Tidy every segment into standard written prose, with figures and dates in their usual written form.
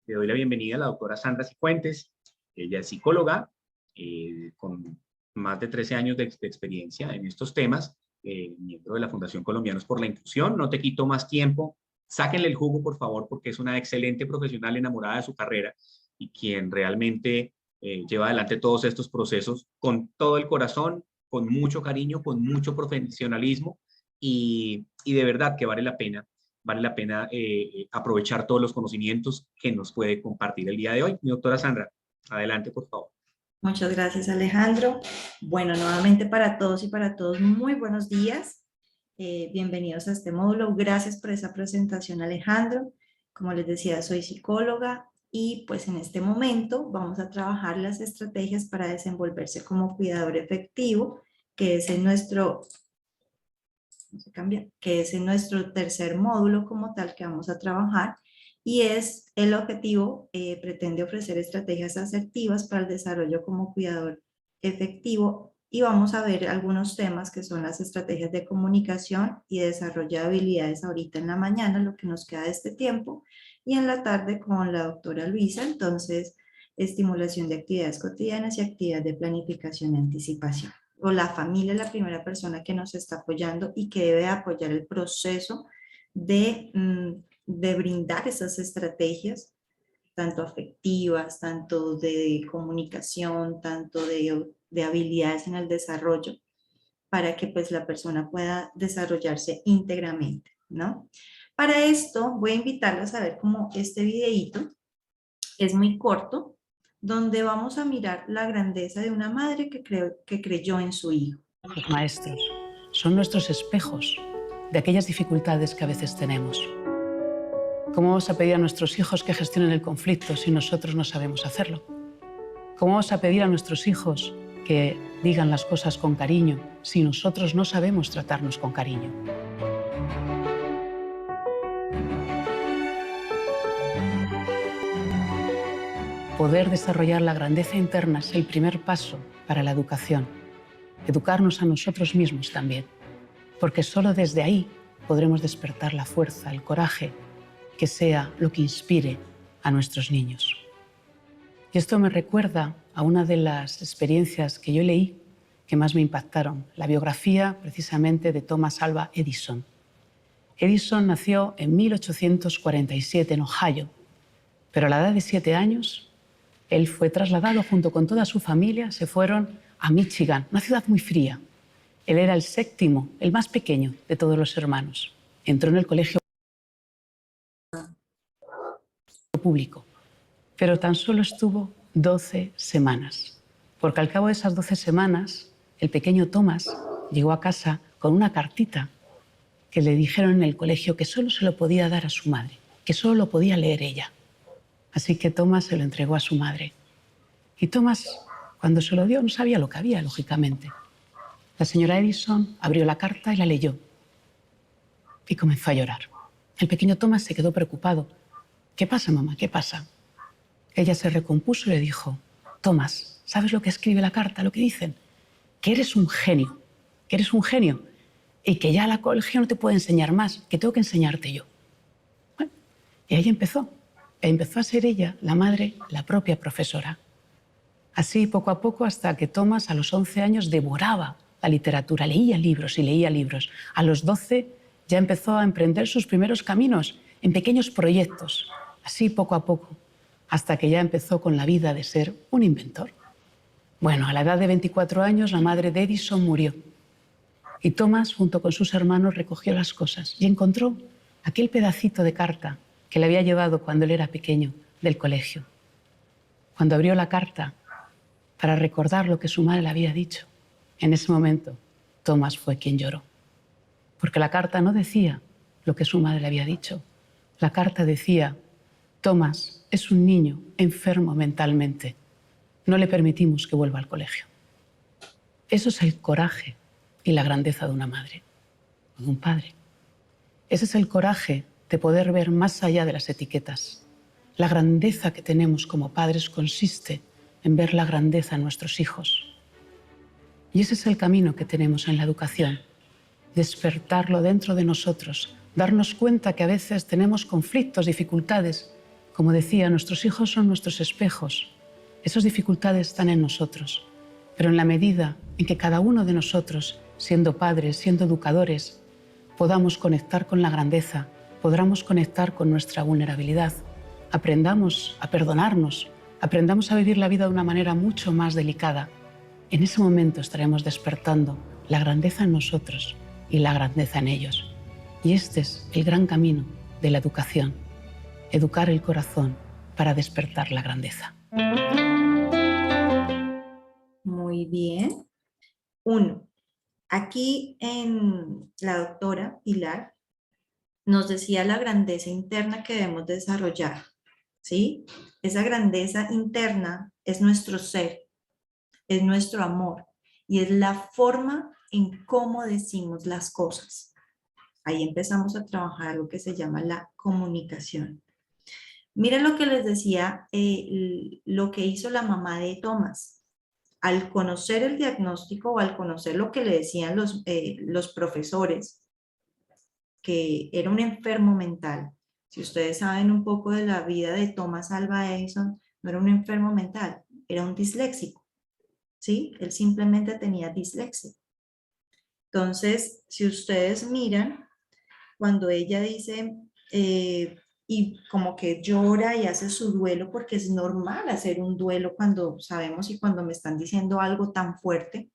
Le doy la bienvenida a la doctora Sandra Cifuentes. Ella es psicóloga con más de 13 años de experiencia en estos temas, miembro de la Fundación Colombianos por la Inclusión. No te quito más tiempo. Sáquenle el jugo, por favor, porque es una excelente profesional enamorada de su carrera y quien realmente lleva adelante todos estos procesos con todo el corazón, con mucho cariño, con mucho profesionalismo y de verdad que vale la pena aprovechar todos los conocimientos que nos puede compartir el día de hoy. Mi doctora Sandra, adelante, por favor. Muchas gracias, Alejandro. Bueno, nuevamente para todos y para todos, muy buenos días. Bienvenidos a este módulo. Gracias por esa presentación, Alejandro. Como les decía, soy psicóloga y pues en este momento vamos a trabajar las estrategias para desenvolverse como cuidador efectivo, que es en nuestro... que es en nuestro tercer módulo como tal que vamos a trabajar, y es el objetivo, pretende ofrecer estrategias asertivas para el desarrollo como cuidador efectivo, y vamos a ver algunos temas que son las estrategias de comunicación y desarrollo de habilidades ahorita en la mañana, lo que nos queda de este tiempo, y en la tarde con la doctora Luisa, entonces estimulación de actividades cotidianas y actividades de planificación y anticipación. O la familia es la primera persona que nos está apoyando y que debe apoyar el proceso de brindar esas estrategias, tanto afectivas, tanto de comunicación, tanto de habilidades en el desarrollo, para que pues la persona pueda desarrollarse íntegramente, ¿no? Para esto voy a invitarlos a ver como este videíto, es muy corto, donde vamos a mirar la grandeza de una madre que creyó en su hijo. Los maestros son nuestros espejos de aquellas dificultades que a veces tenemos. ¿Cómo vamos a pedir a nuestros hijos que gestionen el conflicto si nosotros no sabemos hacerlo? ¿Cómo vamos a pedir a nuestros hijos que digan las cosas con cariño si nosotros no sabemos tratarnos con cariño? Poder desarrollar la grandeza interna es el primer paso para la educación. Educarnos a nosotros mismos también, porque solo desde ahí podremos despertar la fuerza, el coraje, que sea lo que inspire a nuestros niños. Y esto me recuerda a una de las experiencias que yo leí que más me impactaron, la biografía precisamente de Thomas Alva Edison. Edison nació en 1847 en Ohio, pero a la edad de 7 años él fue trasladado junto con toda su familia, se fueron a Michigan, una ciudad muy fría. Él era el séptimo, el más pequeño de todos los hermanos. Entró en el colegio público, pero tan solo estuvo 12 semanas, porque al cabo de esas 12 semanas, el pequeño Thomas llegó a casa con una cartita que le dijeron en el colegio que solo se lo podía dar a su madre, que solo lo podía leer ella. Así que Thomas se lo entregó a su madre. Y Thomas, cuando se lo dio, no sabía lo que había, lógicamente. La señora Edison abrió la carta y la leyó. Y comenzó a llorar. El pequeño Thomas se quedó preocupado. ¿Qué pasa, mamá? ¿Qué pasa? Ella se recompuso y le dijo, Thomas, ¿sabes lo que escribe la carta? Lo que dicen, que eres un genio, y que ya la colegio no te puede enseñar más, que tengo que enseñarte yo. Bueno, y ahí empezó. Empezó a ser ella, la madre, la propia profesora. Así, poco a poco, hasta que Thomas, a los 11 años, devoraba la literatura, leía libros y leía libros. A los 12 ya empezó a emprender sus primeros caminos en pequeños proyectos, así poco a poco, hasta que ya empezó con la vida de ser un inventor. Bueno, a la edad de 24 años, la madre de Edison murió. Y Thomas, junto con sus hermanos, recogió las cosas y encontró aquel pedacito de carta que le había llevado cuando él era pequeño del colegio. Cuando abrió la carta para recordar lo que su madre le había dicho, en ese momento Thomas fue quien lloró. Porque la carta no decía lo que su madre le había dicho. La carta decía, Thomas es un niño enfermo mentalmente. No le permitimos que vuelva al colegio. Eso es el coraje y la grandeza de una madre, de un padre. Ese es el coraje de poder ver más allá de las etiquetas. La grandeza que tenemos como padres consiste en ver la grandeza en nuestros hijos. Y ese es el camino que tenemos en la educación, despertarlo dentro de nosotros, darnos cuenta que a veces tenemos conflictos, dificultades, Como decía, nuestros hijos son nuestros espejos. Esas dificultades están en nosotros, pero en la medida en que cada uno de nosotros, siendo padres, siendo educadores, podamos conectar con la grandeza, podamos conectar con nuestra vulnerabilidad, aprendamos a perdonarnos, aprendamos a vivir la vida de una manera mucho más delicada, en ese momento estaremos despertando la grandeza en nosotros y la grandeza en ellos. Y este es el gran camino de la educación, educar el corazón para despertar la grandeza. Muy bien. 1. Aquí en la doctora Pilar nos decía la grandeza interna que debemos desarrollar, ¿sí? Esa grandeza interna es nuestro ser, es nuestro amor y es la forma en cómo decimos las cosas. Ahí empezamos a trabajar lo que se llama la comunicación. Miren lo que les decía, lo que hizo la mamá de Tomás. Al conocer el diagnóstico o al conocer lo que le decían los profesores, que era un enfermo mental. Si ustedes saben un poco de la vida de Thomas Alva Edison, no era un enfermo mental, era un disléxico, ¿sí? Él simplemente tenía dislexia. Entonces, si ustedes miran, cuando ella dice, y como que llora y hace su duelo, porque es normal hacer un duelo cuando sabemos y cuando me están diciendo algo tan fuerte,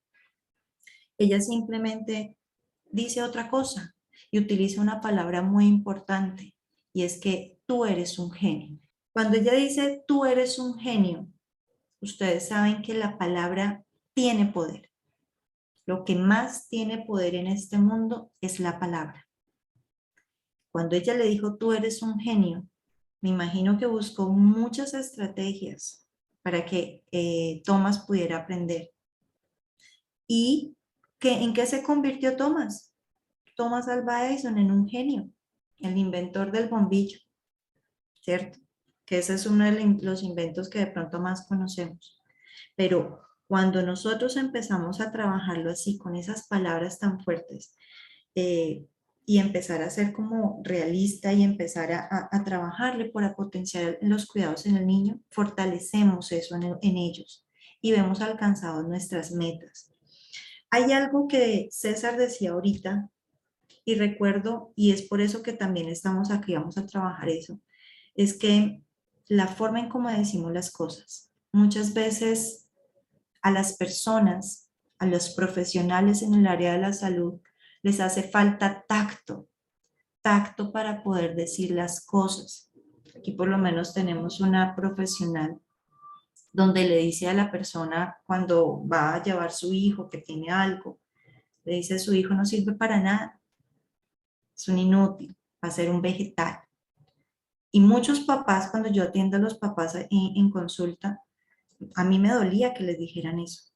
ella simplemente dice otra cosa y utiliza una palabra muy importante, y es que tú eres un genio. Cuando ella dice tú eres un genio, ustedes saben que la palabra tiene poder. Lo que más tiene poder en este mundo es la palabra. Cuando ella le dijo tú eres un genio, me imagino que buscó muchas estrategias para que Thomas pudiera aprender. ¿Y en qué se convirtió Thomas? Thomas Alva Edison en un genio, el inventor del bombillo, ¿cierto? Que ese es uno de los inventos que de pronto más conocemos. Pero cuando nosotros empezamos a trabajarlo así, con esas palabras tan fuertes, y empezar a ser como realista y empezar a trabajarle para potenciar los cuidados en el niño, fortalecemos eso en ellos y vemos alcanzados nuestras metas. Hay algo que César decía ahorita, y recuerdo, y es por eso que también estamos aquí, vamos a trabajar eso, es que la forma en cómo decimos las cosas, muchas veces a las personas, a los profesionales en el área de la salud, les hace falta tacto para poder decir las cosas. Aquí por lo menos tenemos una profesional donde le dice a la persona cuando va a llevar su hijo que tiene algo, le dice su hijo no sirve para nada, es un inútil, va a ser un vegetal. Y muchos papás, cuando yo atiendo a los papás en consulta, a mí me dolía que les dijeran eso.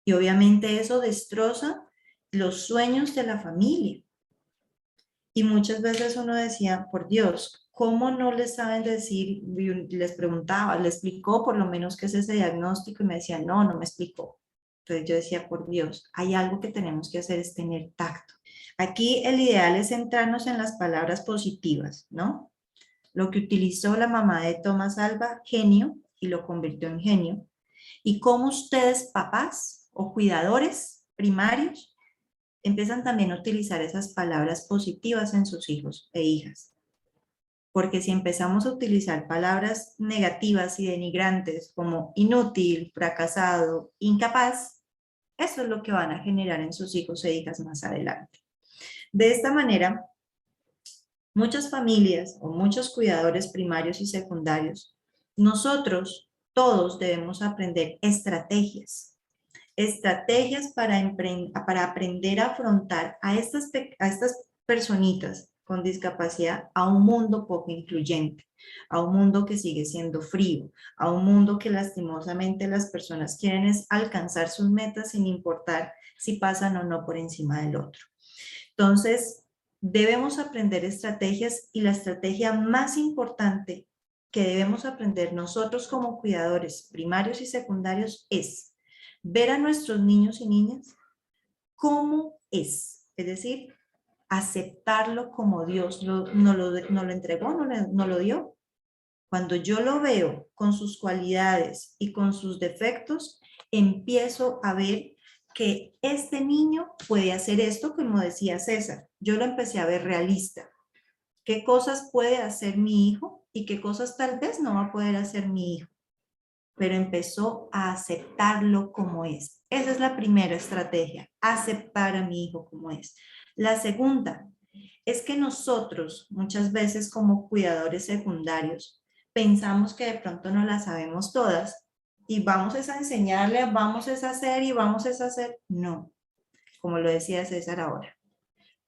Y obviamente eso destroza los sueños de la familia. Y muchas veces uno decía, por Dios, ¿cómo no les saben decir? Les preguntaba, ¿le explicó por lo menos qué es ese diagnóstico? Y me decían, no, no me explicó. Entonces yo decía, por Dios, hay algo que tenemos que hacer, es tener tacto. Aquí el ideal es centrarnos en las palabras positivas, ¿no? Lo que utilizó la mamá de Tomás Alva, genio, y lo convirtió en genio. Y cómo ustedes, papás o cuidadores primarios, empiezan también a utilizar esas palabras positivas en sus hijos e hijas. Porque si empezamos a utilizar palabras negativas y denigrantes como inútil, fracasado, incapaz, eso es lo que van a generar en sus hijos e hijas más adelante. De esta manera, muchas familias o muchos cuidadores primarios y secundarios, nosotros todos debemos aprender estrategias para aprender a afrontar a estas personitas con discapacidad a un mundo poco incluyente, a un mundo que sigue siendo frío, a un mundo que lastimosamente las personas quieren es alcanzar sus metas sin importar si pasan o no por encima del otro. Entonces, debemos aprender estrategias, y la estrategia más importante que debemos aprender nosotros como cuidadores primarios y secundarios es ver a nuestros niños y niñas como es decir, aceptarlo como Dios nos lo entregó, nos lo dio. Cuando yo lo veo con sus cualidades y con sus defectos, empiezo a ver que este niño puede hacer esto, como decía César. Yo lo empecé a ver realista. ¿Qué cosas puede hacer mi hijo y qué cosas tal vez no va a poder hacer mi hijo? Pero empezó a aceptarlo como es. Esa es la primera estrategia, aceptar a mi hijo como es. La segunda es que nosotros muchas veces como cuidadores secundarios pensamos que de pronto no las sabemos todas y vamos a enseñarle, vamos a hacer y vamos a hacer. No, como lo decía César ahora.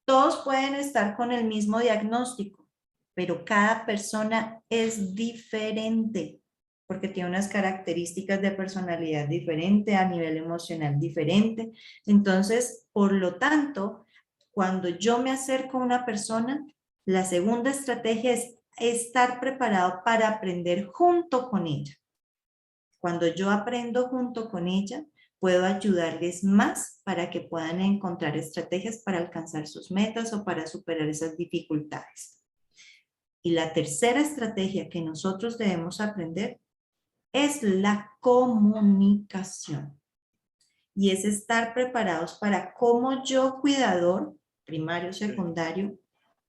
Todos pueden estar con el mismo diagnóstico, pero cada persona es diferente porque tiene unas características de personalidad diferente, a nivel emocional diferente. Entonces, por lo tanto, cuando yo me acerco a una persona, la segunda estrategia es estar preparado para aprender junto con ella. Cuando yo aprendo junto con ella, puedo ayudarles más para que puedan encontrar estrategias para alcanzar sus metas o para superar esas dificultades. Y la tercera estrategia que nosotros debemos aprender es la comunicación. Y es estar preparados para cómo yo, cuidador, primario, secundario,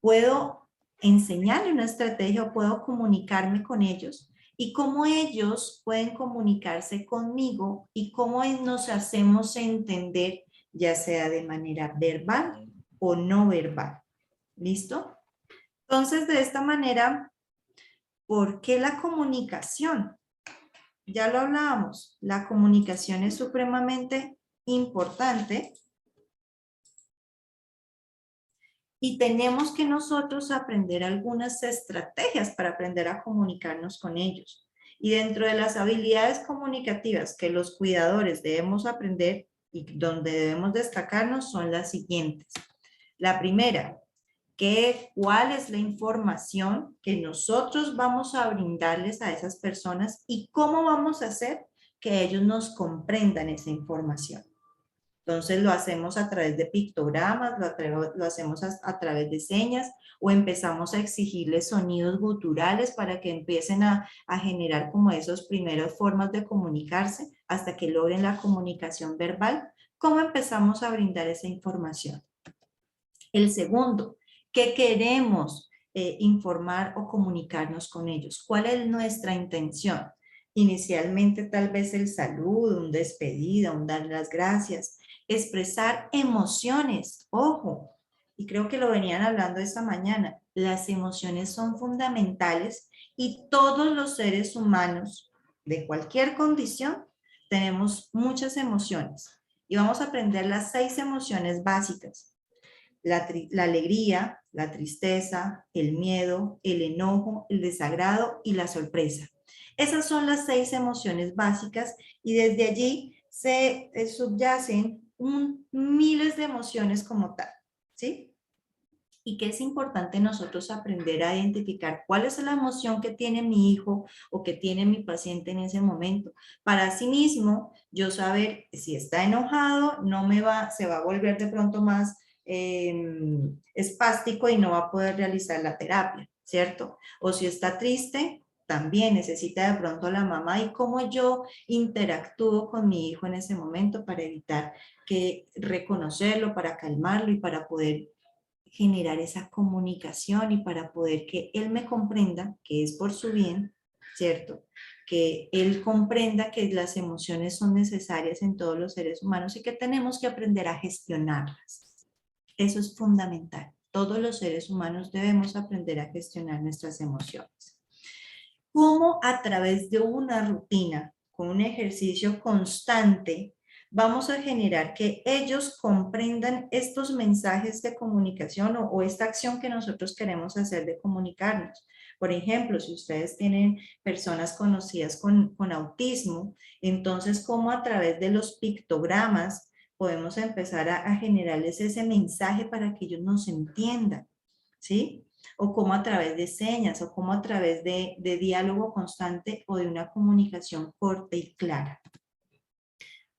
puedo enseñarle una estrategia o puedo comunicarme con ellos y cómo ellos pueden comunicarse conmigo y cómo nos hacemos entender, ya sea de manera verbal o no verbal. ¿Listo? Entonces, de esta manera, ¿por qué la comunicación? Ya lo hablábamos, la comunicación es supremamente importante y tenemos que nosotros aprender algunas estrategias para aprender a comunicarnos con ellos. Y dentro de las habilidades comunicativas que los cuidadores debemos aprender y donde debemos destacarnos son las siguientes. La primera, cuál es la información que nosotros vamos a brindarles a esas personas y cómo vamos a hacer que ellos nos comprendan esa información. Entonces lo hacemos a través de pictogramas, lo hacemos a través de señas o empezamos a exigirles sonidos guturales para que empiecen a generar como esas primeras formas de comunicarse hasta que logren la comunicación verbal. ¿Cómo empezamos a brindar esa información? El segundo, ¿qué queremos informar o comunicarnos con ellos? ¿Cuál es nuestra intención? Inicialmente tal vez el saludo, un despedida, un dar las gracias, expresar emociones, ojo, y creo que lo venían hablando esta mañana, las emociones son fundamentales y todos los seres humanos de cualquier condición tenemos muchas emociones y vamos a aprender las 6 emociones básicas. La alegría, la tristeza, el miedo, el enojo, el desagrado y la sorpresa. Esas son las 6 emociones básicas y desde allí se subyacen miles de emociones como tal, ¿sí? Y que es importante nosotros aprender a identificar cuál es la emoción que tiene mi hijo o que tiene mi paciente en ese momento. Para sí mismo, yo saber si está enojado, se va a volver de pronto más espástico y no va a poder realizar la terapia, ¿cierto? O si está triste, también necesita de pronto la mamá y cómo yo interactúo con mi hijo en ese momento para evitar reconocerlo, para calmarlo y para poder generar esa comunicación y para poder que él me comprenda que es por su bien, ¿cierto? Que él comprenda que las emociones son necesarias en todos los seres humanos y que tenemos que aprender a gestionarlas. Eso es fundamental. Todos los seres humanos debemos aprender a gestionar nuestras emociones. ¿Cómo a través de una rutina, con un ejercicio constante, vamos a generar que ellos comprendan estos mensajes de comunicación o esta acción que nosotros queremos hacer de comunicarnos? Por ejemplo, si ustedes tienen personas conocidas con autismo, entonces, ¿cómo a través de los pictogramas podemos empezar a generarles ese mensaje para que ellos nos entiendan? ¿Sí? O cómo a través de señas, o cómo a través de diálogo constante o de una comunicación corta y clara.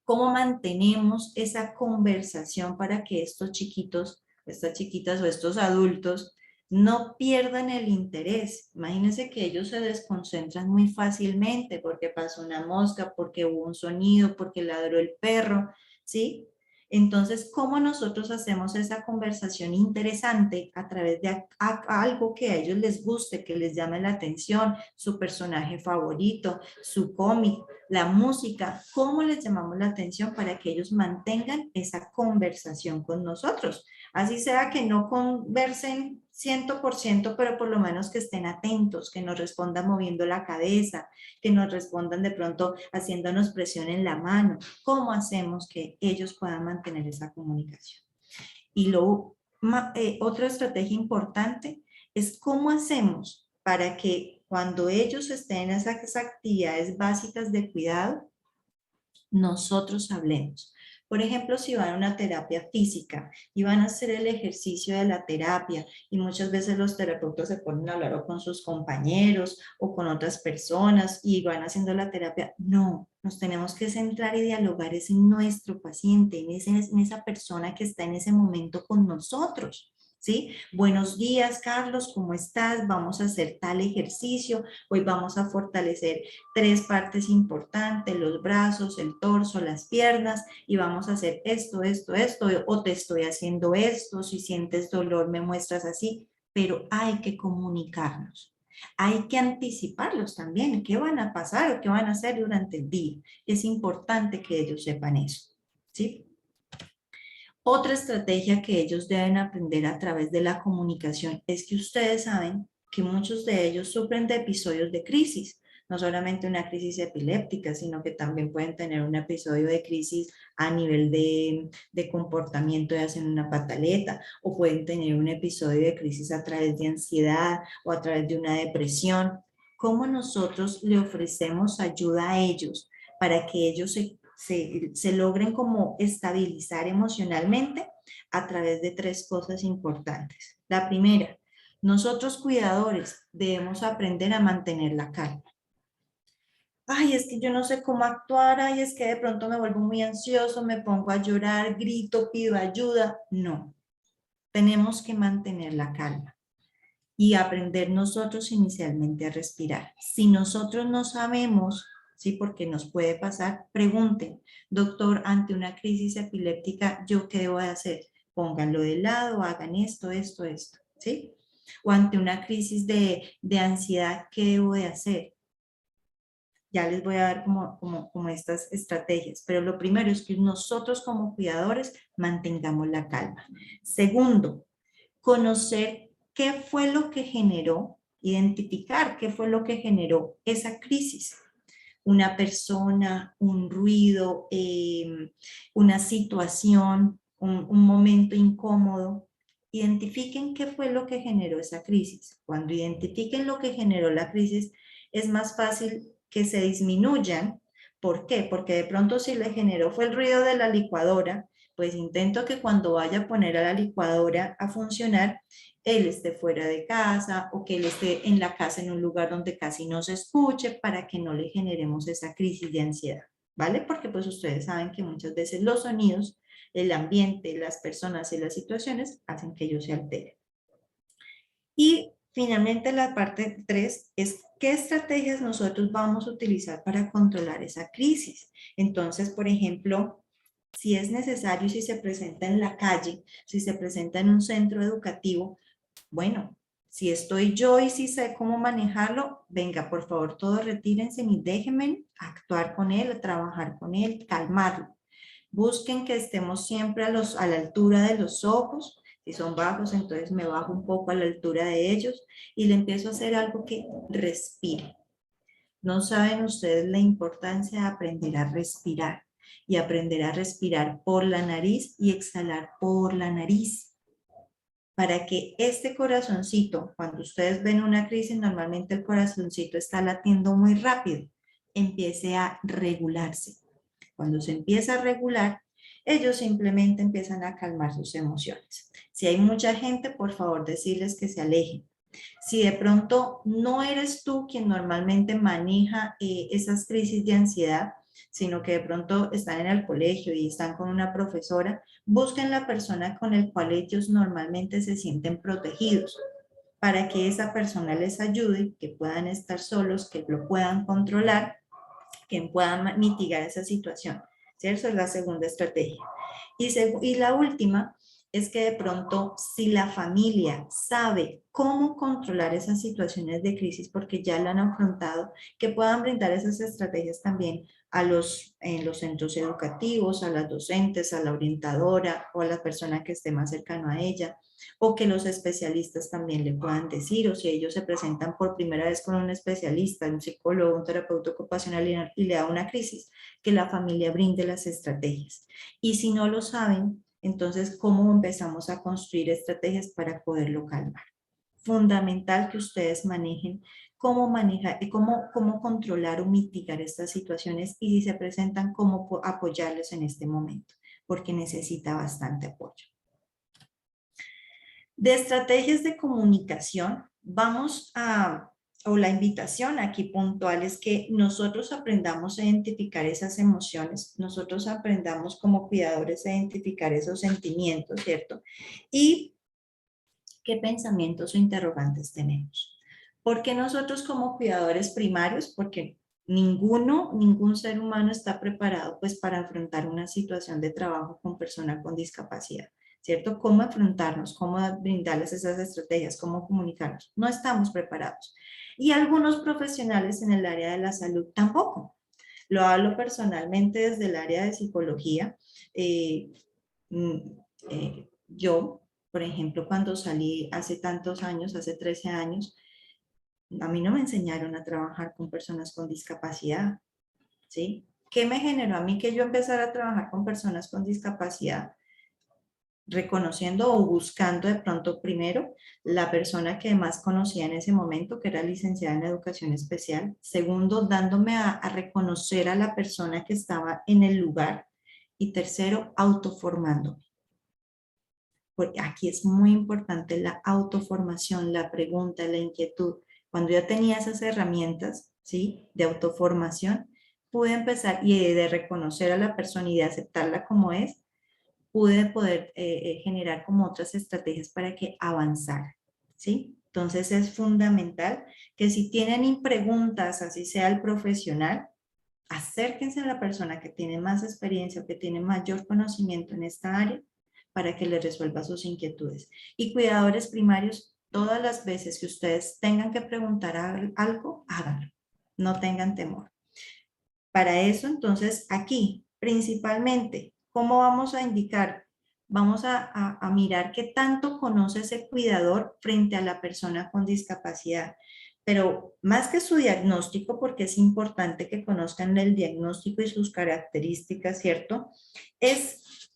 ¿Cómo mantenemos esa conversación para que estos chiquitos, estas chiquitas o estos adultos No pierdan el interés. Imagínense que ellos se desconcentran muy fácilmente porque pasó una mosca, porque hubo un sonido, porque ladró el perro, ¿sí? Entonces, ¿cómo nosotros hacemos esa conversación interesante a través de algo que a ellos les guste, que les llame la atención, su personaje favorito, su cómic, la música? ¿Cómo les llamamos la atención para que ellos mantengan esa conversación con nosotros? Así sea que no conversen 100%, pero por lo menos que estén atentos, que nos respondan moviendo la cabeza, que nos respondan de pronto haciéndonos presión en la mano. ¿Cómo hacemos que ellos puedan mantener esa comunicación? Y otra estrategia importante es cómo hacemos para que cuando ellos estén en esas actividades básicas de cuidado, nosotros hablemos. Por ejemplo, si van a una terapia física y van a hacer el ejercicio de la terapia y muchas veces los terapeutas se ponen a hablar o con sus compañeros o con otras personas y van haciendo la terapia, no, nos tenemos que centrar y dialogar es en nuestro paciente, en esa persona que está en ese momento con nosotros. ¿Sí? Buenos días, Carlos, ¿cómo estás? Vamos a hacer tal ejercicio. Hoy vamos a fortalecer 3 partes importantes, los brazos, el torso, las piernas, y vamos a hacer esto, o te estoy haciendo esto, si sientes dolor me muestras así, pero hay que comunicarnos. Hay que anticiparlos también, qué van a pasar o qué van a hacer durante el día. Es importante que ellos sepan eso, ¿sí? Otra estrategia que ellos deben aprender a través de la comunicación es que ustedes saben que muchos de ellos sufren de episodios de crisis, no solamente una crisis epiléptica, sino que también pueden tener un episodio de crisis a nivel de comportamiento y hacen una pataleta, o pueden tener un episodio de crisis a través de ansiedad o a través de una depresión. ¿Cómo nosotros le ofrecemos ayuda a ellos para que ellos se logren como estabilizar emocionalmente? A través de 3 cosas importantes. La primera, nosotros cuidadores debemos aprender a mantener la calma. Ay, es que yo no sé cómo actuar, ay, es que de pronto me vuelvo muy ansioso, me pongo a llorar, grito, pido ayuda. No, tenemos que mantener la calma y aprender nosotros inicialmente a respirar. Si nosotros no sabemos, sí, porque nos puede pasar, pregunten, doctor, ante una crisis epiléptica, ¿yo qué debo de hacer? Pónganlo de lado, hagan esto, ¿sí? O ante una crisis de ansiedad, ¿qué debo de hacer? Ya les voy a dar como estas estrategias, pero lo primero es que nosotros como cuidadores mantengamos la calma. Segundo, conocer qué fue lo que generó, identificar qué fue lo que generó esa crisis. Una persona, un ruido, una situación, un momento incómodo. Identifiquen qué fue lo que generó esa crisis. Cuando identifiquen lo que generó la crisis, es más fácil que se disminuyan. ¿Por qué? Porque de pronto si le generó fue el ruido de la licuadora, pues intento que cuando vaya a poner a la licuadora a funcionar, él esté fuera de casa o que él esté en la casa en un lugar donde casi no se escuche para que no le generemos esa crisis de ansiedad, ¿vale? Porque pues ustedes saben que muchas veces los sonidos, el ambiente, las personas y las situaciones hacen que ellos se alteren. Y finalmente la parte 3 es qué estrategias nosotros vamos a utilizar para controlar esa crisis. Entonces, por ejemplo, si es necesario, si se presenta en la calle, si se presenta en un centro educativo, bueno, si estoy yo y si sé cómo manejarlo, venga, por favor, todos retírense y déjenme actuar con él, trabajar con él, calmarlo. Busquen que estemos siempre a la altura de los ojos. Si son bajos, entonces me bajo un poco a la altura de ellos y le empiezo a hacer algo que respire. No saben ustedes la importancia de aprender a respirar y aprender a respirar por la nariz y exhalar por la nariz. Para que este corazoncito, cuando ustedes ven una crisis, normalmente el corazoncito está latiendo muy rápido, empiece a regularse. Cuando se empieza a regular, ellos simplemente empiezan a calmar sus emociones. Si hay mucha gente, por favor, decirles que se alejen. Si de pronto no eres tú quien normalmente maneja esas crisis de ansiedad, sino que de pronto están en el colegio y están con una profesora, busquen la persona con la cual ellos normalmente se sienten protegidos. para que esa persona les ayude, que puedan estar solos, que lo puedan controlar, que puedan mitigar esa situación. ¿Cierto? Esa es la segunda estrategia. Y la última es que de pronto, si la familia sabe cómo controlar esas situaciones de crisis porque ya lo han afrontado, que puedan brindar esas estrategias también en los centros educativos, a las docentes, a la orientadora o a la persona que esté más cercano a ella, o que los especialistas también le puedan decir, o si ellos se presentan por primera vez con un especialista, un psicólogo, un terapeuta ocupacional y le da una crisis, que la familia brinde las estrategias. Y si no lo saben, entonces, ¿cómo empezamos a construir estrategias para poderlo calmar? Fundamental que ustedes manejen cómo manejar, cómo controlar o mitigar estas situaciones y si se presentan, cómo apoyarlos en este momento, porque necesita bastante apoyo. De estrategias de comunicación, o la invitación aquí puntual es que nosotros aprendamos a identificar esas emociones, nosotros aprendamos como cuidadores a identificar esos sentimientos, ¿cierto? Y qué pensamientos o interrogantes tenemos. ¿Por qué nosotros como cuidadores primarios? Porque ningún ser humano está preparado pues para afrontar una situación de trabajo con persona con discapacidad, ¿cierto? ¿Cómo afrontarnos? ¿Cómo brindarles esas estrategias? ¿Cómo comunicarnos? No estamos preparados. Y algunos profesionales en el área de la salud tampoco. Lo hablo personalmente desde el área de psicología. Yo, por ejemplo, cuando salí hace tantos años, hace 13 años, a mí no me enseñaron a trabajar con personas con discapacidad, ¿sí? ¿Qué me generó a mí que yo empezara a trabajar con personas con discapacidad? Reconociendo o buscando de pronto primero la persona que más conocía en ese momento, que era licenciada en educación especial. Segundo, dándome a reconocer a la persona que estaba en el lugar. Y tercero, autoformándome. Porque aquí es muy importante la autoformación, la pregunta, la inquietud. Cuando yo tenía esas herramientas, ¿sí? De autoformación, pude empezar y de reconocer a la persona y de aceptarla como es, pude poder generar como otras estrategias para que avanzara, ¿sí? Entonces es fundamental que si tienen preguntas, así sea el profesional, acérquense a la persona que tiene más experiencia o que tiene mayor conocimiento en esta área para que les resuelva sus inquietudes. Y cuidadores primarios, todas las veces que ustedes tengan que preguntar algo, háganlo. No tengan temor. Para eso, entonces, aquí, principalmente, ¿cómo vamos a indicar? Vamos a mirar qué tanto conoce ese cuidador frente a la persona con discapacidad. Pero más que su diagnóstico, porque es importante que conozcan el diagnóstico y sus características, ¿cierto? Es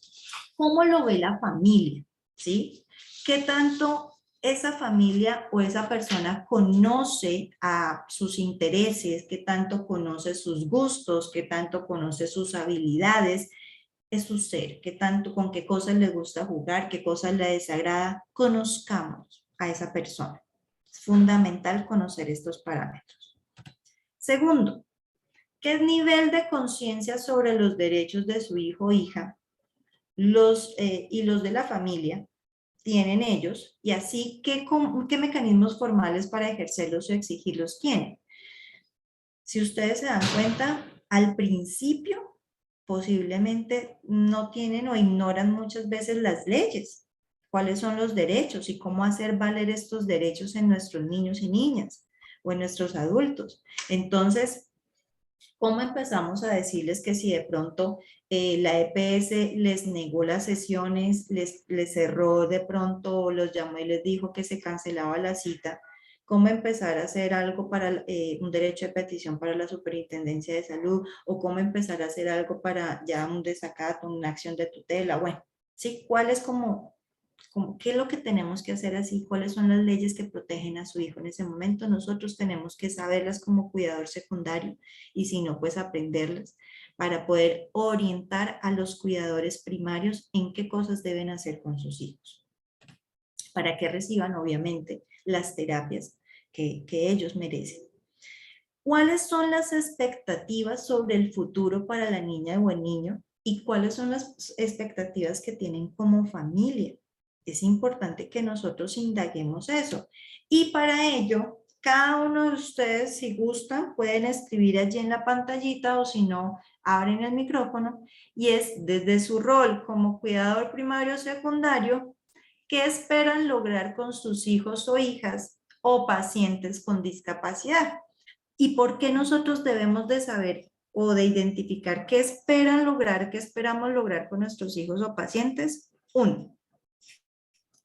cómo lo ve la familia, ¿sí? ¿Qué tanto esa familia o esa persona conoce a sus intereses, qué tanto conoce sus gustos, qué tanto conoce sus habilidades, es su ser, qué tanto, con qué cosas le gusta jugar, qué cosas le desagrada? Conozcamos a esa persona. Es fundamental conocer estos parámetros. Segundo, ¿qué nivel de conciencia sobre los derechos de su hijo o hija y los de la familia tienen ellos, y así qué mecanismos formales para ejercerlos o exigirlos tienen? Si ustedes se dan cuenta, al principio posiblemente no tienen o ignoran muchas veces las leyes, cuáles son los derechos y cómo hacer valer estos derechos en nuestros niños y niñas o en nuestros adultos. Entonces, ¿cómo empezamos a decirles que si de pronto la EPS les negó las sesiones, les cerró de pronto, los llamó y les dijo que se cancelaba la cita? ¿Cómo empezar a hacer algo para un derecho de petición para la Superintendencia de Salud? ¿O cómo empezar a hacer algo para ya un desacato, una acción de tutela? Bueno, ¿sí? ¿Cuál es qué es lo que tenemos que hacer así? ¿Cuáles son las leyes que protegen a su hijo en ese momento? Nosotros tenemos que saberlas como cuidador secundario y si no, pues aprenderlas para poder orientar a los cuidadores primarios en qué cosas deben hacer con sus hijos, para que reciban obviamente las terapias que ellos merecen. ¿Cuáles son las expectativas sobre el futuro para la niña o el niño? ¿Y cuáles son las expectativas que tienen como familia? Es importante que nosotros indaguemos eso. Y para ello, cada uno de ustedes, si gustan, pueden escribir allí en la pantallita o si no, abren el micrófono, y es desde su rol como cuidador primario o secundario, ¿qué esperan lograr con sus hijos o hijas o pacientes con discapacidad? ¿Y por qué nosotros debemos de saber o de identificar qué esperan lograr, qué esperamos lograr con nuestros hijos o pacientes? Uno,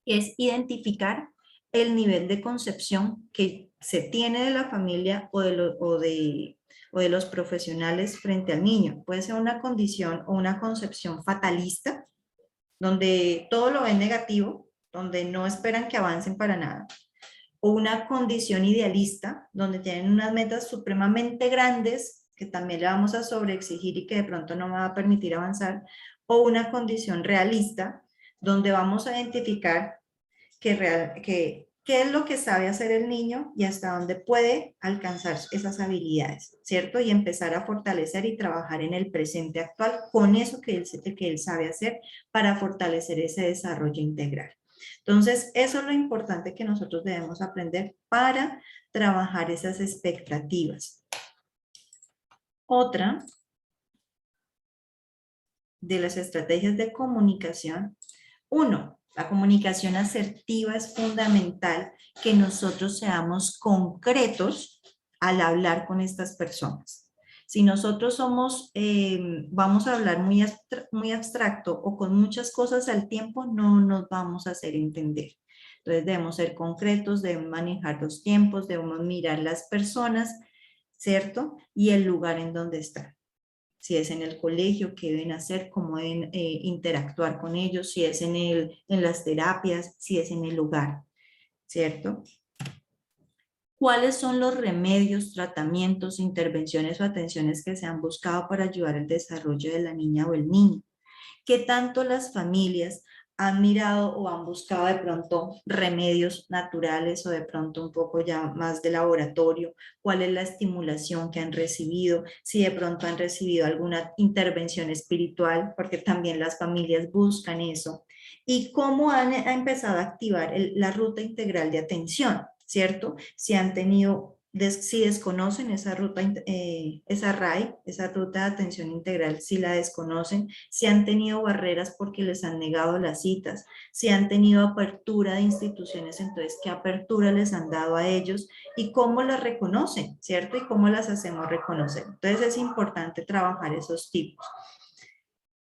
es identificar el nivel de concepción que se tiene de la familia o de los profesionales frente al niño. Puede ser una condición o una concepción fatalista, donde todo lo ven negativo, donde no esperan que avancen para nada, o una condición idealista, donde tienen unas metas supremamente grandes que también le vamos a sobreexigir y que de pronto no me va a permitir avanzar, o una condición realista, donde vamos a identificar qué es lo que sabe hacer el niño y hasta dónde puede alcanzar esas habilidades, ¿cierto? Y empezar a fortalecer y trabajar en el presente actual con eso que él sabe hacer para fortalecer ese desarrollo integral. Entonces, eso es lo importante que nosotros debemos aprender para trabajar esas expectativas. Otra de las estrategias de comunicación. Uno, la comunicación asertiva es fundamental, que nosotros seamos concretos al hablar con estas personas. Si nosotros vamos a hablar muy abstracto o con muchas cosas al tiempo, no nos vamos a hacer entender. Entonces debemos ser concretos, debemos manejar los tiempos, debemos mirar las personas, ¿cierto? Y el lugar en donde están. Si es en el colegio, qué deben hacer, cómo deben interactuar con ellos, si es en las terapias, si es en el lugar, ¿cierto? ¿Cuáles son los remedios, tratamientos, intervenciones o atenciones que se han buscado para ayudar al desarrollo de la niña o el niño? ¿Qué tanto las familias han mirado o han buscado de pronto remedios naturales o de pronto un poco ya más de laboratorio? ¿Cuál es la estimulación que han recibido? Si de pronto han recibido alguna intervención espiritual, porque también las familias buscan eso. ¿Y cómo han empezado a activar la ruta integral de atención? ¿Cierto? Si han tenido, si desconocen esa ruta, esa RAI, esa ruta de atención integral, si la desconocen, si han tenido barreras porque les han negado las citas, si han tenido apertura de instituciones, entonces qué apertura les han dado a ellos y cómo las reconocen, ¿cierto? Y cómo las hacemos reconocer. Entonces es importante trabajar esos tipos.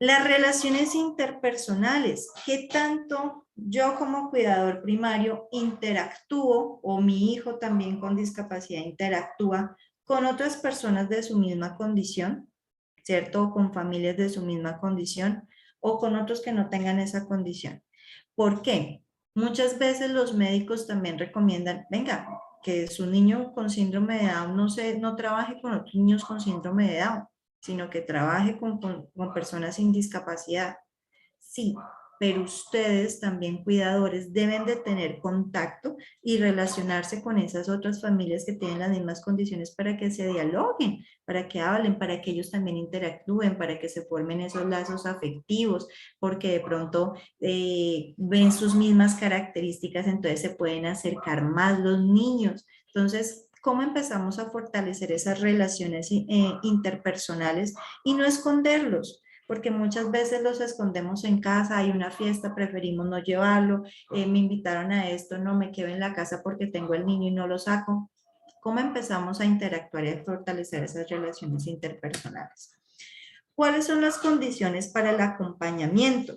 Las relaciones interpersonales, ¿qué tanto yo como cuidador primario interactúo o mi hijo también con discapacidad interactúa con otras personas de su misma condición, ¿cierto? O con familias de su misma condición o con otros que no tengan esa condición. ¿Por qué? Muchas veces los médicos también recomiendan, venga, que su niño con síndrome de Down no trabaje con otros niños con síndrome de Down, sino que trabaje con personas sin discapacidad. Sí, pero ustedes también cuidadores deben de tener contacto y relacionarse con esas otras familias que tienen las mismas condiciones para que se dialoguen, para que hablen, para que ellos también interactúen, para que se formen esos lazos afectivos, porque de pronto ven sus mismas características, entonces se pueden acercar más los niños. Entonces, ¿cómo empezamos a fortalecer esas relaciones interpersonales y no esconderlos? Porque muchas veces los escondemos en casa, hay una fiesta, preferimos no llevarlo, me invitaron a esto, no me quedo en la casa porque tengo el niño y no lo saco. ¿Cómo empezamos a interactuar y a fortalecer esas relaciones interpersonales? ¿Cuáles son las condiciones para el acompañamiento?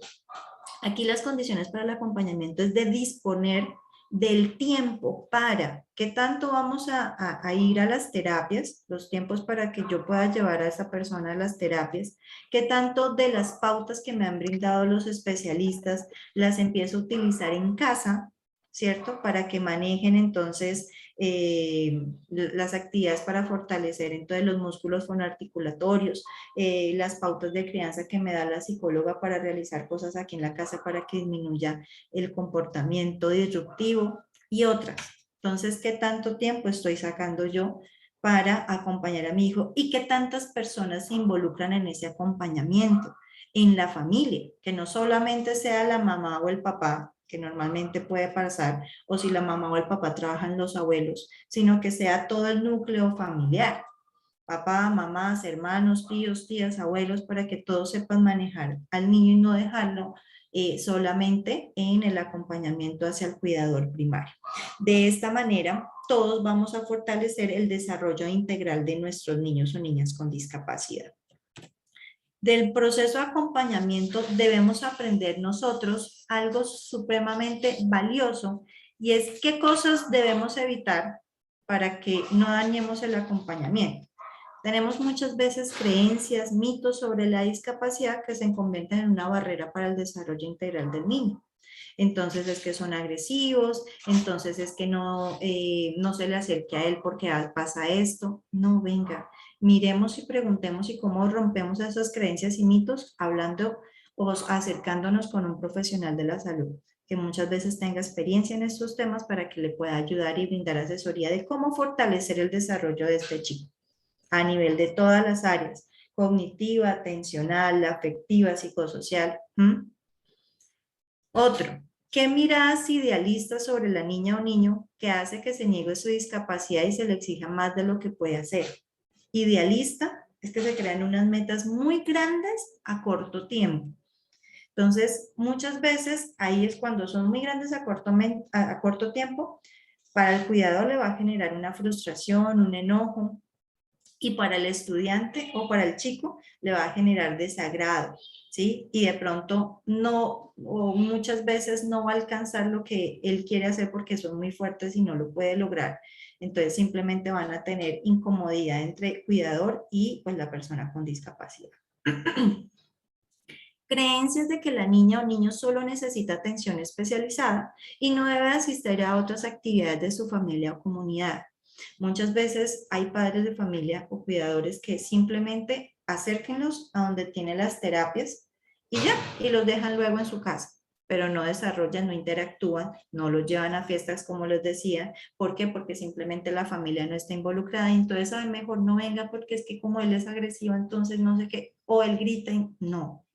Aquí las condiciones para el acompañamiento es de disponer del tiempo para, ¿qué tanto vamos a ir a las terapias? Los tiempos para que yo pueda llevar a esa persona a las terapias. ¿Qué tanto de las pautas que me han brindado los especialistas las empiezo a utilizar en casa? ¿Cierto? Para que manejen entonces las actividades para fortalecer entonces los músculos fonoarticulatorios, las pautas de crianza que me da la psicóloga para realizar cosas aquí en la casa para que disminuya el comportamiento disruptivo y otras. Entonces, ¿qué tanto tiempo estoy sacando yo para acompañar a mi hijo y qué tantas personas se involucran en ese acompañamiento? En la familia, que no solamente sea la mamá o el papá, que normalmente puede pasar, o si la mamá o el papá trabajan los abuelos, sino que sea todo el núcleo familiar. Papá, mamás, hermanos, tíos, tías, abuelos, para que todos sepan manejar al niño y no dejarlo solamente en el acompañamiento hacia el cuidador primario. De esta manera, todos vamos a fortalecer el desarrollo integral de nuestros niños o niñas con discapacidad. Del proceso de acompañamiento debemos aprender nosotros algo supremamente valioso, y es qué cosas debemos evitar para que no dañemos el acompañamiento. Tenemos muchas veces creencias, mitos sobre la discapacidad que se convierten en una barrera para el desarrollo integral del niño. Entonces es que son agresivos, entonces es que no se le acerque a él porque pasa esto. No, venga, miremos y preguntemos y cómo rompemos esas creencias y mitos hablando o acercándonos con un profesional de la salud que muchas veces tenga experiencia en estos temas para que le pueda ayudar y brindar asesoría de cómo fortalecer el desarrollo de este chico a nivel de todas las áreas, cognitiva, atencional, afectiva, psicosocial. Otro, ¿qué miradas idealistas sobre la niña o niño que hace que se niegue su discapacidad y se le exija más de lo que puede hacer? Idealista es que se crean unas metas muy grandes a corto tiempo. Entonces, muchas veces ahí es cuando son muy grandes a corto tiempo, para el cuidador le va a generar una frustración, un enojo, y para el estudiante o para el chico le va a generar desagrado, ¿sí? Y de pronto no, o muchas veces no va a alcanzar lo que él quiere hacer porque son muy fuertes y no lo puede lograr. Entonces simplemente van a tener incomodidad entre cuidador y pues la persona con discapacidad. Creencias de que la niña o niño solo necesita atención especializada y no debe asistir a otras actividades de su familia o comunidad. Muchas veces hay padres de familia o cuidadores que simplemente acérquenlos a donde tienen las terapias y ya, y los dejan luego en su casa, pero no desarrollan, no interactúan, no los llevan a fiestas como les decía. ¿Por qué? Porque simplemente la familia no está involucrada y entonces a lo mejor no venga porque es que como él es agresivo, entonces no sé qué, o él grita y no.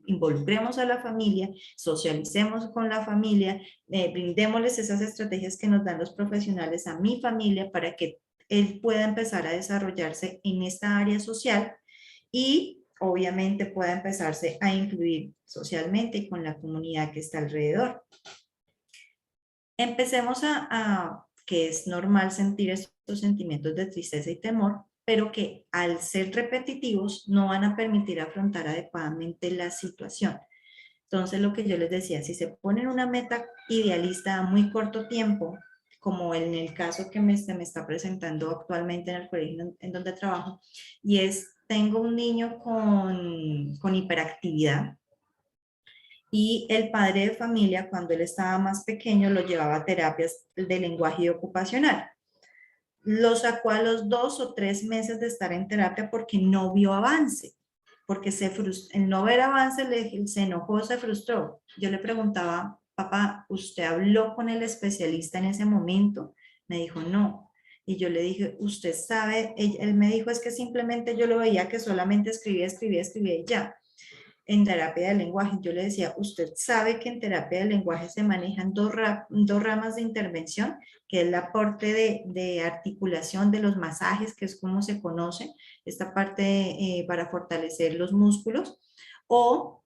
Involucremos a la familia, socialicemos con la familia, brindémosles esas estrategias que nos dan los profesionales a mi familia para que él pueda empezar a desarrollarse en esta área social y obviamente pueda empezarse a incluir socialmente con la comunidad que está alrededor. Empecemos que es normal sentir estos sentimientos de tristeza y temor, pero que al ser repetitivos no van a permitir afrontar adecuadamente la situación. Entonces, lo que yo les decía, si se ponen una meta idealista a muy corto tiempo, como en el caso que me está presentando actualmente en el colegio en donde trabajo, y es, tengo un niño con hiperactividad, y el padre de familia, cuando él estaba más pequeño, lo llevaba a terapias de lenguaje ocupacional. Lo sacó a los 2 o 3 meses de estar en terapia porque no vio avance, porque el no ver avance se enojó, se frustró. Yo le preguntaba, papá, ¿usted habló con el especialista en ese momento? Me dijo, no. Y yo le dije, ¿usted sabe? Él me dijo, es que simplemente yo lo veía que solamente escribía y ya. En terapia de lenguaje, yo le decía, usted sabe que en terapia de lenguaje se manejan dos ramas de intervención, que es el aporte de articulación de los masajes, que es como se conoce, esta parte para fortalecer los músculos, o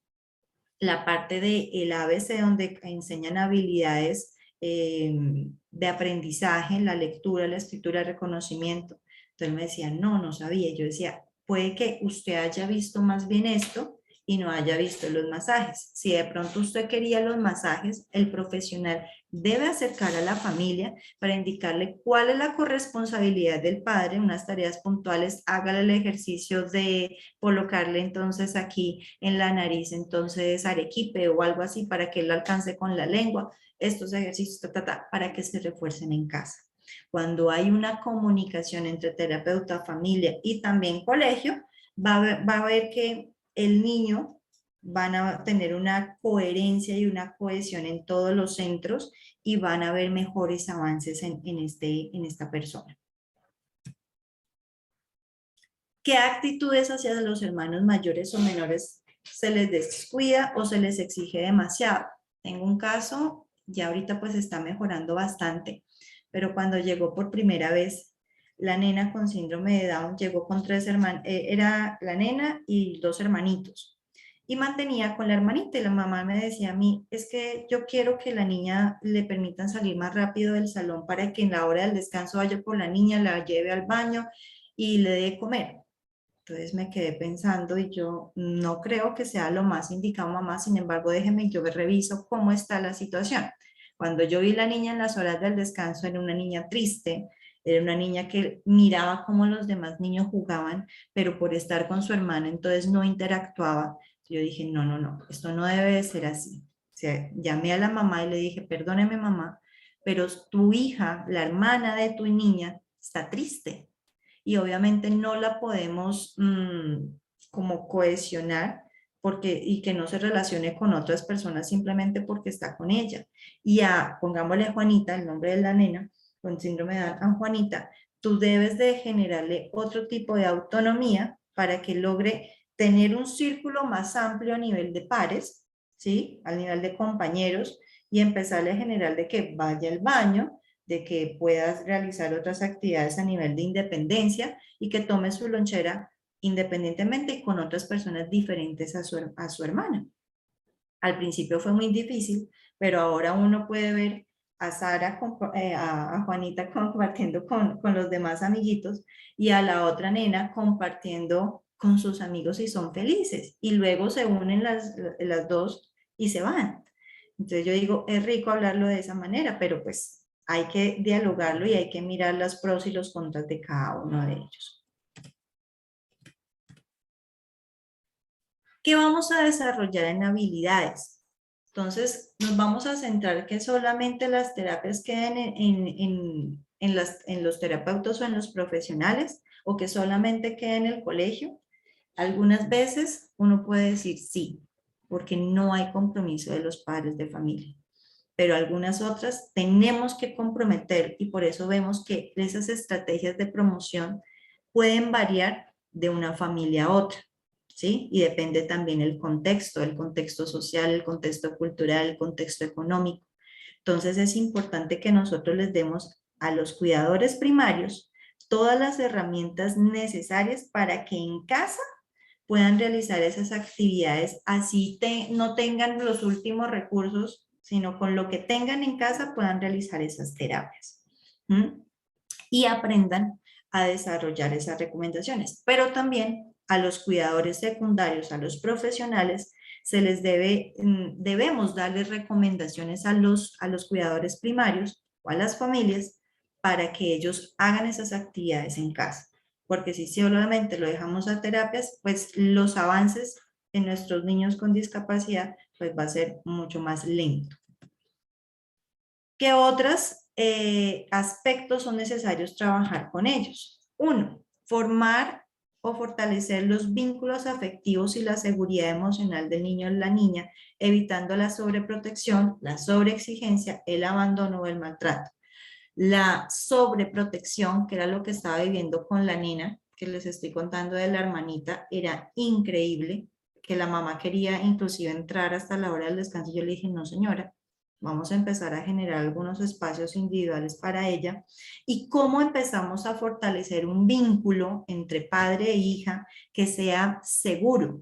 la parte del ABC, donde enseñan habilidades de aprendizaje, la lectura, la escritura, el reconocimiento. Entonces me decían, no sabía. Yo decía, puede que usted haya visto más bien esto y no haya visto los masajes. Si de pronto usted quería los masajes, el profesional debe acercar a la familia para indicarle cuál es la corresponsabilidad del padre, unas tareas puntuales, hágale el ejercicio de colocarle entonces aquí en la nariz, entonces arequipe o algo así para que él lo alcance con la lengua, estos ejercicios para que se refuercen en casa. Cuando hay una comunicación entre terapeuta, familia y también colegio, va a ver que el niño van a tener una coherencia y una cohesión en todos los centros y van a ver mejores avances en esta persona. ¿Qué actitudes hacia los hermanos mayores o menores se les descuida o se les exige demasiado? Tengo un caso ya ahorita pues está mejorando bastante, pero cuando llegó por primera vez la nena con síndrome de Down, llegó con 3 hermanos, era la nena y 2 hermanitos, y mantenía con la hermanita, y la mamá me decía a mí, es que yo quiero que la niña le permitan salir más rápido del salón para que en la hora del descanso vaya por la niña, la lleve al baño y le dé comer. Entonces me quedé pensando y yo no creo que sea lo más indicado, mamá, sin embargo, déjeme, yo reviso cómo está la situación. Cuando yo vi la niña en las horas del descanso, era una niña triste, era una niña que miraba cómo los demás niños jugaban, pero por estar con su hermana, entonces no interactuaba. Yo dije, no, no, no, esto no debe de ser así. O sea, llamé a la mamá y le dije, perdóneme mamá, pero tu hija, la hermana de tu niña, está triste y obviamente no la podemos como cohesionar porque, y que no se relacione con otras personas simplemente porque está con ella. Y pongámosle a Juanita, el nombre de la nena, con síndrome de Down, a Juanita, tú debes de generarle otro tipo de autonomía para que logre tener un círculo más amplio a nivel de pares, ¿sí? A nivel de compañeros, y empezarle a generar de que vaya al baño, de que puedas realizar otras actividades a nivel de independencia y que tome su lonchera independientemente y con otras personas diferentes a su hermana. Al principio fue muy difícil, pero ahora uno puede ver a Sara, a Juanita compartiendo con los demás amiguitos y a la otra nena compartiendo con sus amigos y son felices. Y luego se unen las dos y se van. Entonces yo digo, es rico hablarlo de esa manera, pero pues hay que dialogarlo y hay que mirar los pros y los contras de cada uno de ellos. ¿Qué vamos a desarrollar en habilidades? Entonces, nos vamos a centrar que solamente las terapias queden en los terapeutas o en los profesionales, o que solamente queden en el colegio. Algunas veces uno puede decir sí, porque no hay compromiso de los padres de familia. Pero algunas otras tenemos que comprometer y por eso vemos que esas estrategias de promoción pueden variar de una familia a otra, ¿sí? Y depende también el contexto social, el contexto cultural, el contexto económico. Entonces es importante que nosotros les demos a los cuidadores primarios todas las herramientas necesarias para que en casa puedan realizar esas actividades, así no tengan los últimos recursos, sino con lo que tengan en casa puedan realizar esas terapias. Y aprendan a desarrollar esas recomendaciones. Pero también a los cuidadores secundarios, a los profesionales, debemos darles recomendaciones a los cuidadores primarios o a las familias para que ellos hagan esas actividades en casa. Porque si solamente lo dejamos a terapias, pues los avances en nuestros niños con discapacidad pues va a ser mucho más lento. ¿Qué otros aspectos son necesarios trabajar con ellos? 1. Formar o fortalecer los vínculos afectivos y la seguridad emocional del niño o la niña, evitando la sobreprotección, la sobreexigencia, el abandono o el maltrato. La sobreprotección, que era lo que estaba viviendo con la nena, que les estoy contando de la hermanita, era increíble, que la mamá quería inclusive entrar hasta la hora del descanso. Yo le dije, no señora, vamos a empezar a generar algunos espacios individuales para ella. ¿Y cómo empezamos a fortalecer un vínculo entre padre e hija que sea seguro?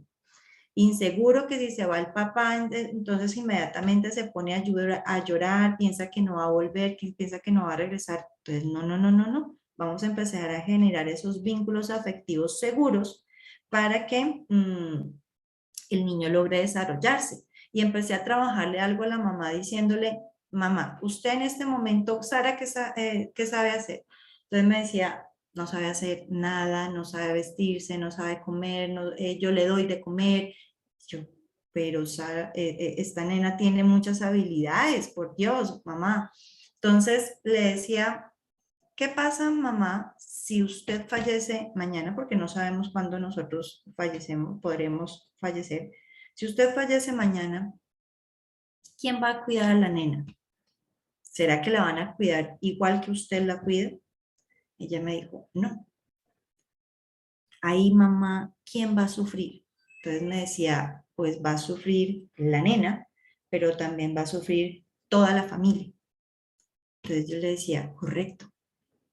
Inseguro, que si se va el papá, entonces inmediatamente se pone a llorar, piensa que no va a volver, que piensa que no va a regresar. Entonces, no, no, no, no, no. Vamos a empezar a generar esos vínculos afectivos seguros para que el niño logre desarrollarse. Y empecé a trabajarle algo a la mamá diciéndole, mamá, usted en este momento, Sara, ¿qué sabe hacer? Entonces me decía, no sabe hacer nada, no sabe vestirse, no sabe comer, yo le doy de comer. Yo, pero Sara, esta nena tiene muchas habilidades, por Dios, mamá. Entonces le decía, ¿qué pasa, mamá, si usted fallece mañana? Porque no sabemos cuándo nosotros podremos fallecer. Si usted fallece mañana, ¿quién va a cuidar a la nena? ¿Será que la van a cuidar igual que usted la cuida? Ella me dijo, no. Ahí, mamá, ¿quién va a sufrir? Entonces me decía, pues va a sufrir la nena, pero también va a sufrir toda la familia. Entonces yo le decía, correcto,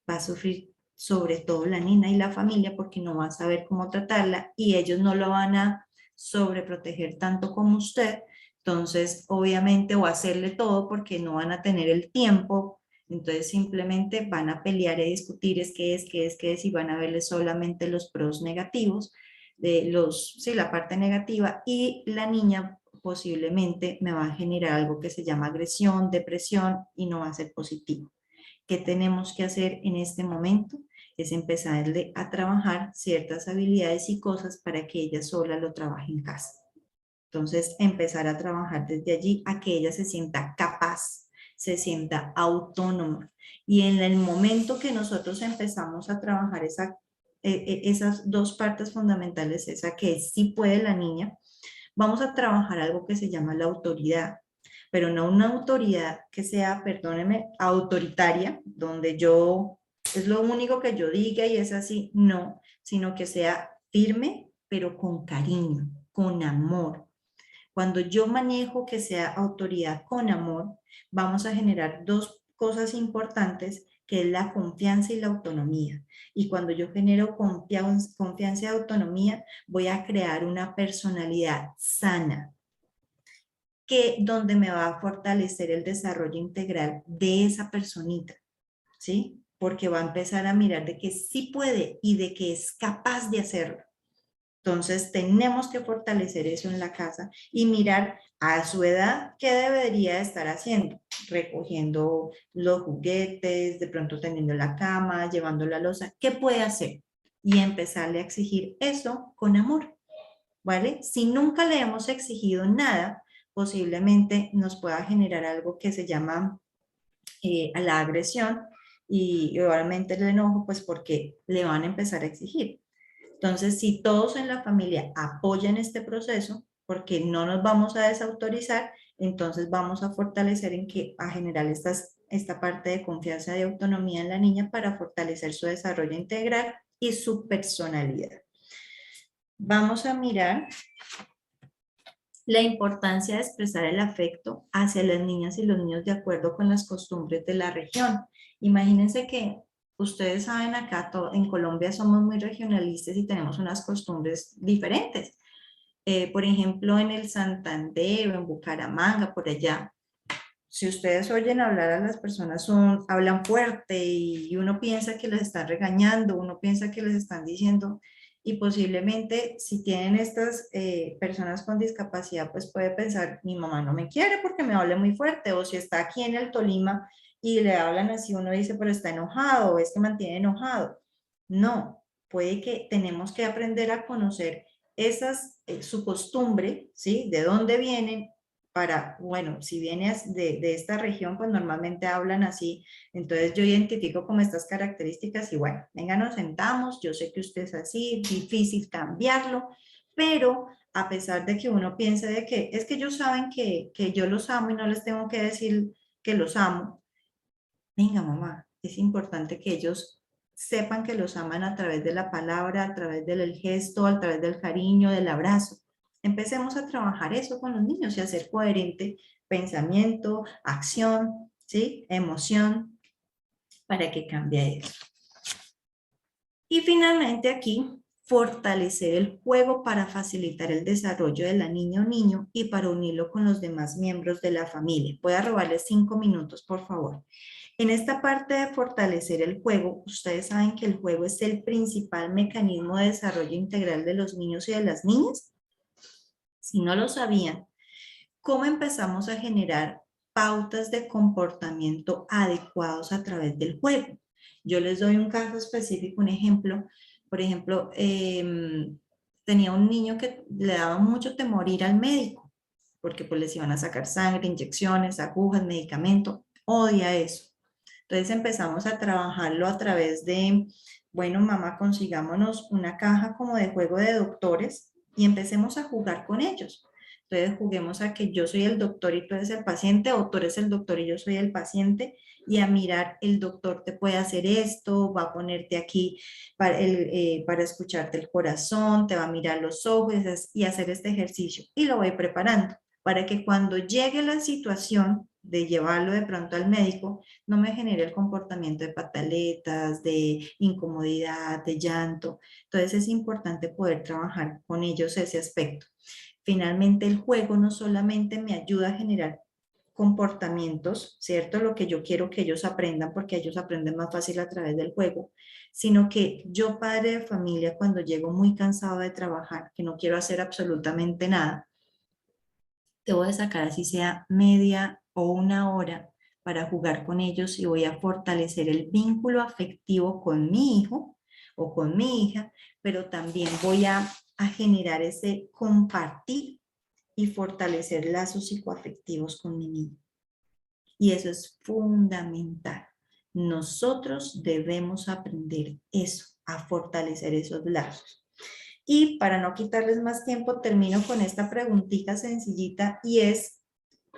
va a sufrir sobre todo la niña y la familia porque no va a saber cómo tratarla y ellos no lo van a sobreproteger tanto como usted. Entonces, obviamente, o hacerle todo porque no van a tener el tiempo. Entonces, simplemente van a pelear y discutir y van a verle solamente los pros negativos, la parte negativa, y la niña posiblemente me va a generar algo que se llama agresión, depresión, y no va a ser positivo. ¿Qué tenemos que hacer en este momento? Es empezarle a trabajar ciertas habilidades y cosas para que ella sola lo trabaje en casa. Entonces, empezar a trabajar desde allí a que ella se sienta capaz, se sienta autónoma. Y en el momento que nosotros empezamos a trabajar esas dos partes fundamentales, esa que sí puede la niña, vamos a trabajar algo que se llama la autoridad, pero no una autoridad que sea, perdónenme, autoritaria, donde es lo único que yo diga y es así, no, sino que sea firme, pero con cariño, con amor. Cuando yo manejo que sea autoridad con amor, vamos a generar dos cosas importantes, que es la confianza y la autonomía. Y cuando yo genero confianza y autonomía, voy a crear una personalidad sana, donde me va a fortalecer el desarrollo integral de esa personita, ¿sí? Porque va a empezar a mirar de que sí puede y de que es capaz de hacerlo. Entonces tenemos que fortalecer eso en la casa y mirar a su edad qué debería estar haciendo, recogiendo los juguetes, de pronto teniendo la cama, llevando la loza, ¿qué puede hacer? Y empezarle a exigir eso con amor, ¿vale? Si nunca le hemos exigido nada, posiblemente nos pueda generar algo que se llama a la agresión y obviamente el enojo, pues porque le van a empezar a exigir. Entonces, si todos en la familia apoyan este proceso, porque no nos vamos a desautorizar, entonces vamos a fortalecer a generar esta parte de confianza y autonomía en la niña para fortalecer su desarrollo integral y su personalidad. Vamos a mirar la importancia de expresar el afecto hacia las niñas y los niños de acuerdo con las costumbres de la región. Imagínense que ustedes saben, acá en Colombia somos muy regionalistas y tenemos unas costumbres diferentes. Por ejemplo, en el Santander o en Bucaramanga, por allá, si ustedes oyen hablar a las personas, hablan fuerte y uno piensa que les están regañando, uno piensa que les están diciendo, y posiblemente si tienen estas personas con discapacidad, pues puede pensar, mi mamá no me quiere porque me habla muy fuerte, o si está aquí en el Tolima y le hablan así, uno dice, pero está enojado, o es que mantiene enojado. No, puede que tenemos que aprender a conocer su costumbre, ¿sí? De dónde vienen, bueno, si vienes de esta región, pues normalmente hablan así, entonces yo identifico como estas características y bueno, venga, nos sentamos, yo sé que usted es así, difícil cambiarlo, pero a pesar de que uno piense de que es que ellos saben que yo los amo y no les tengo que decir que los amo, venga mamá, es importante que ellos sepan que los aman a través de la palabra, a través del gesto, a través del cariño, del abrazo. Empecemos a trabajar eso con los niños y a ser coherente pensamiento, acción, ¿sí? Emoción, para que cambie eso. Y finalmente aquí, fortalecer el juego para facilitar el desarrollo de la niña o niño y para unirlo con los demás miembros de la familia. Voy a robarles 5 minutos, por favor. En esta parte de fortalecer el juego, ustedes saben que el juego es el principal mecanismo de desarrollo integral de los niños y de las niñas. Si no lo sabían, ¿cómo empezamos a generar pautas de comportamiento adecuados a través del juego? Yo les doy un caso específico, un ejemplo. Por ejemplo, tenía un niño que le daba mucho temor ir al médico, porque pues les iban a sacar sangre, inyecciones, agujas, medicamento, odia eso. Entonces empezamos a trabajarlo a través de, bueno, mamá, consigámonos una caja como de juego de doctores y empecemos a jugar con ellos. Entonces juguemos a que yo soy el doctor y tú eres el paciente, o tú eres el doctor y yo soy el paciente, y a mirar, el doctor te puede hacer esto, va a ponerte aquí para escucharte el corazón, te va a mirar los ojos y hacer este ejercicio, y lo voy preparando. para que cuando llegue la situación de llevarlo de pronto al médico, no me genere el comportamiento de pataletas, de incomodidad, de llanto. Entonces es importante poder trabajar con ellos ese aspecto. Finalmente, el juego no solamente me ayuda a generar comportamientos, ¿cierto? Lo que yo quiero que ellos aprendan, porque ellos aprenden más fácil a través del juego, sino que yo, padre de familia, cuando llego muy cansado de trabajar, que no quiero hacer absolutamente nada, te voy a sacar así sea media o una hora para jugar con ellos y voy a fortalecer el vínculo afectivo con mi hijo o con mi hija, pero también voy a generar ese compartir y fortalecer lazos psicoafectivos con mi niño. Y eso es fundamental. Nosotros debemos aprender eso, a fortalecer esos lazos. Y para no quitarles más tiempo, termino con esta preguntita sencillita y es,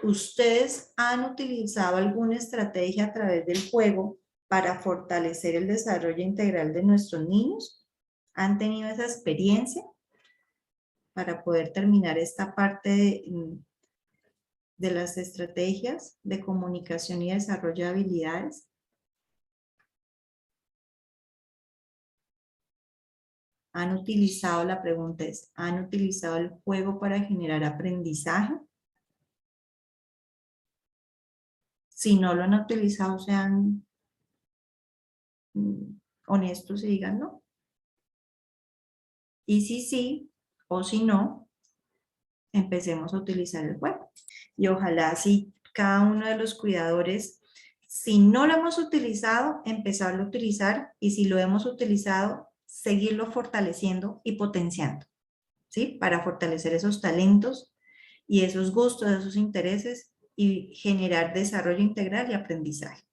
¿ustedes han utilizado alguna estrategia a través del juego para fortalecer el desarrollo integral de nuestros niños? ¿Han tenido esa experiencia? Para poder terminar esta parte de las estrategias de comunicación y desarrollo de habilidades. ¿Han utilizado, la pregunta es, ¿han utilizado el juego para generar aprendizaje? Si no lo han utilizado, sean honestos y digan no. Y si sí, o si no, empecemos a utilizar el juego. Y ojalá así cada uno de los cuidadores, si no lo hemos utilizado, empezarlo a utilizar, y si lo hemos utilizado, seguirlo fortaleciendo y potenciando, ¿sí? Para fortalecer esos talentos y esos gustos, esos intereses y generar desarrollo integral y aprendizaje.